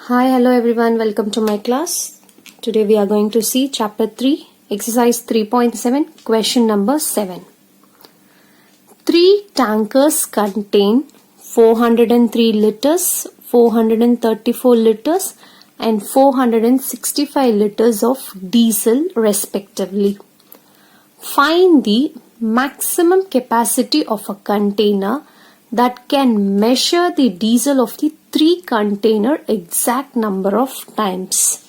Hi, hello everyone, welcome to my class. Today we are going to see chapter 3, exercise 3.7, question number 7. 3 tankers contain 403 liters, 434 liters and 465 liters of diesel respectively. Find the maximum capacity of a container that can measure the diesel of the 3 container exact number of times.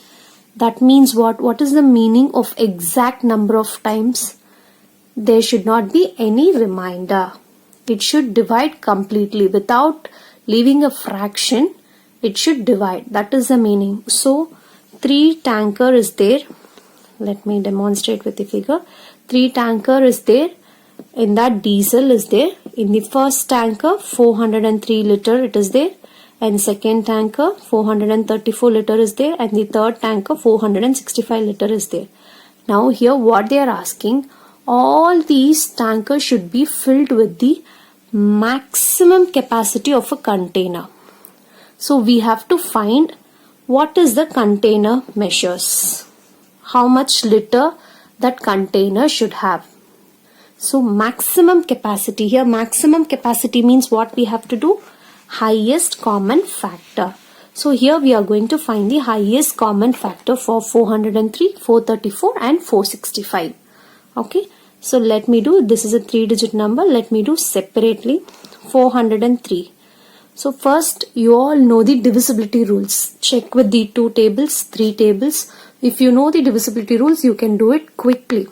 That means what? What is the meaning of exact number of times? There should not be any remainder. It should divide completely without leaving a fraction. It should divide. That is the meaning. So 3 tanker is there. Let me demonstrate with the figure. 3 tanker is there. In that diesel is there. In the first tanker 403 liter it is there. And second tanker 434 liter is there. And the third tanker 465 liter is there. Now here what they are asking, all these tankers should be filled with the maximum capacity of a container. So we have to find what is the container measures. How much liter that container should have. So maximum capacity, here maximum capacity means what we have to do? Highest common factor. So here we are going to find the highest common factor for 403, 434 and 465. Okay. So let me do, this is a 3-digit number. Let me do separately 403. So first you all know the divisibility rules. Check with the 2 tables, 3 tables. If you know the divisibility rules, you can do it quickly.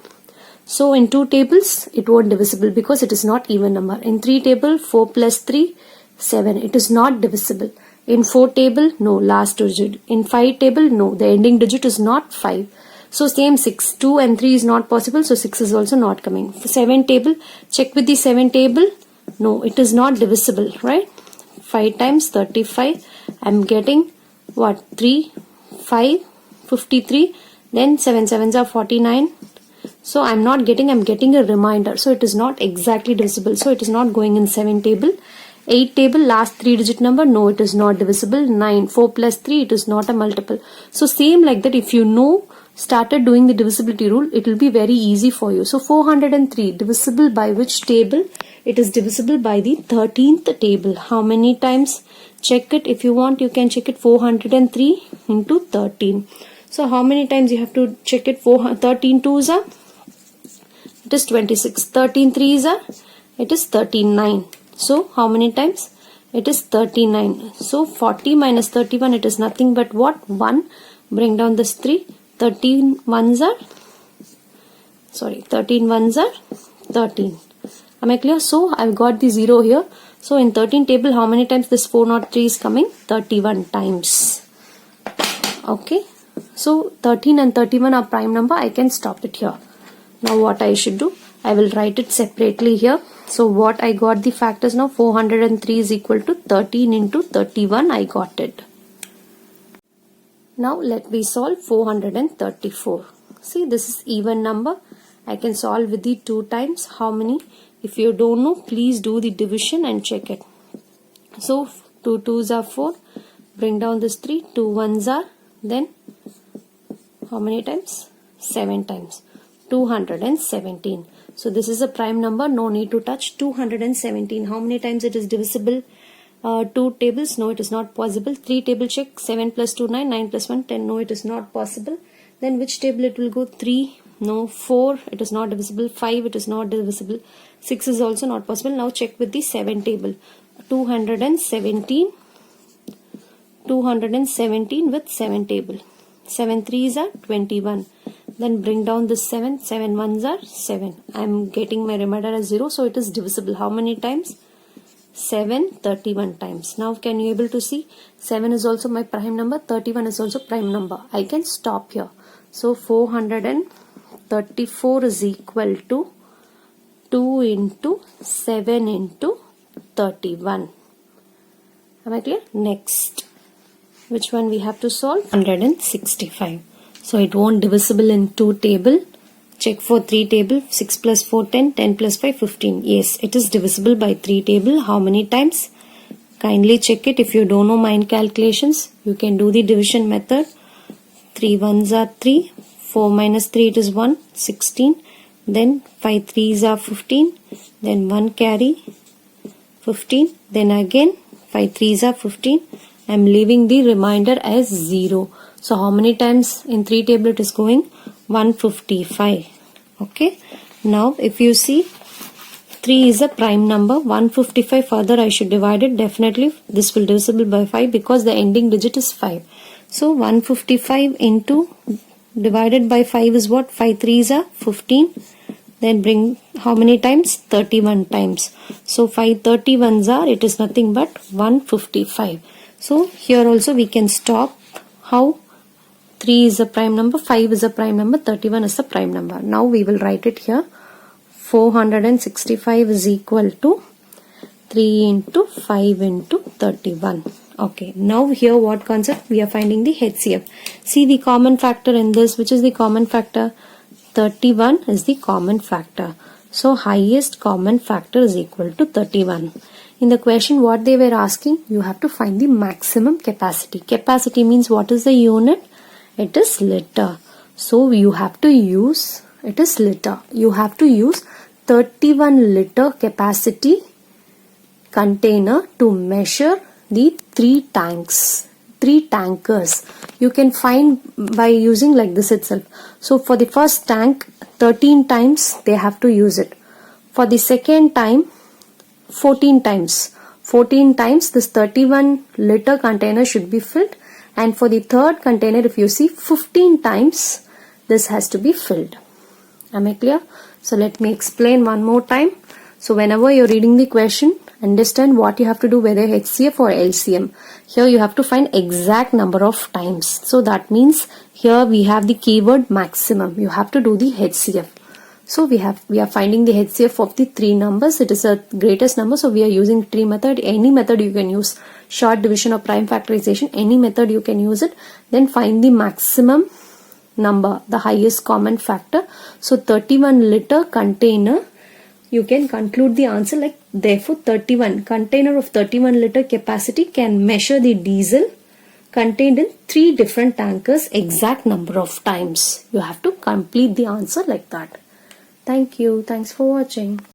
So in 2 tables, it won't divisible because it is not even number. In 3 table, 4 plus 3, 7. It is not divisible. In 4 table, no, last digit. In 5 table, no, the ending digit is not 5. So same 6, 2 and 3 is not possible. So 6 is also not coming. For 7 table, check with the 7 table. No, it is not divisible, right? 5 times 35. I'm getting what? 3, 5, 53. Then 7 sevens are 49. So I'm getting a reminder. So it is not exactly divisible. So it is not going in 7 table. 8 table, last 3-digit number, no, it is not divisible. 9, 4 plus 3, it is not a multiple. So same like that, if you know, started doing the divisibility rule, it will be very easy for you. So 403 divisible by which table? It is divisible by the 13th table. How many times? Check it. If you want, you can check it. 403 into 13. So how many times you have to check it? 13 twos are? It is 26. 13 threes are? It is 39. So how many times? It is 39. So 40 minus 31, it is nothing but what? 1. Bring down this 3. 13 ones are? Sorry, 13 ones are 13. Am I clear? So I've got the 0 here. So in 13 table, how many times this 403 is coming? 31 times. Okay. So 13 and 31 are prime number. I can stop it here. Now what I should do? I will write it separately here. So what I got the factors now? 403 is equal to 13 into 31. I got it. Now let me solve 434. See, this is even number. I can solve with the 2 times. How many? If you don't know, please do the division and check it. So 2 twos are 4. Bring down this 3. 2 ones are, then how many times? 7 times. 217. So this is a prime number. No need to touch. 217. How many times it is divisible? 2 tables. No, it is not possible. 3 table check. 7 plus 2, 9. 9 plus 1, 10. No, it is not possible. Then which table it will go? 3. No. 4. It is not divisible. 5. It is not divisible. 6 is also not possible. Now check with the 7 table. 217. 217 with 7 table. 7 threes are 21. Then bring down this 7. 7 ones are 7. I am getting my remainder as 0. So it is divisible. How many times? 7, 31 times. Now can you able to see? 7 is also my prime number. 31 is also prime number. I can stop here. So 434 is equal to 2 into 7 into 31. Am I clear? Next. Which one we have to solve? 165. So it won't divisible in 2 table. Check for 3 table. 6 plus 4, 10. 10 plus 5, 15. Yes, it is divisible by 3 table. How many times? Kindly check it. If you don't know mind calculations, you can do the division method. 3 ones are 3, 4 minus 3 it is 1, 16. Then 5 threes are 15, then 1 carry 15, then again 5 threes are 15. I am leaving the remainder as 0. So how many times in 3 table it is going? 155. Okay. Now if you see 3 is a prime number, 155 further I should divide it. Definitely this will divisible by 5 because the ending digit is 5. So 155 into divided by 5 is what? 5 threes are 15. Then bring how many times? 31 times. So 5 31s are, it is nothing but 155. So here also we can stop. How? 3 is a prime number, 5 is a prime number, 31 is a prime number. Now we will write it here. 465 is equal to 3 into 5 into 31. Okay, now here what concept? We are finding the HCF. See the common factor in this. Which is the common factor? 31 is the common factor. So highest common factor is equal to 31. In the question what they were asking, you have to find the maximum capacity. Capacity means what is the unit? It is liter. So you have to use, it is liter. You have to use 31 liter capacity container to measure the 3 tanks. 3 tankers. You can find by using like this itself. So for the first tank, 13 times they have to use it. For the second time, 14 times. 14 times this 31 liter container should be filled. And for the third container, if you see, 15 times this has to be filled. Am I clear? So let me explain one more time. So whenever you're reading the question, understand what you have to do, whether HCF or LCM. Here you have to find exact number of times. So that means here we have the keyword maximum. You have to do the HCF. So we are finding the HCF of the 3 numbers. It is a greatest number. So we are using tree method. Any method you can use. Short division or prime factorization. Any method you can use it. Then find the maximum number, the highest common factor. So 31 liter container. You can conclude the answer like, therefore 31 container of 31 liter capacity can measure the diesel contained in 3 different tankers exact number of times. You have to complete the answer like that. Thank you. Thanks for watching.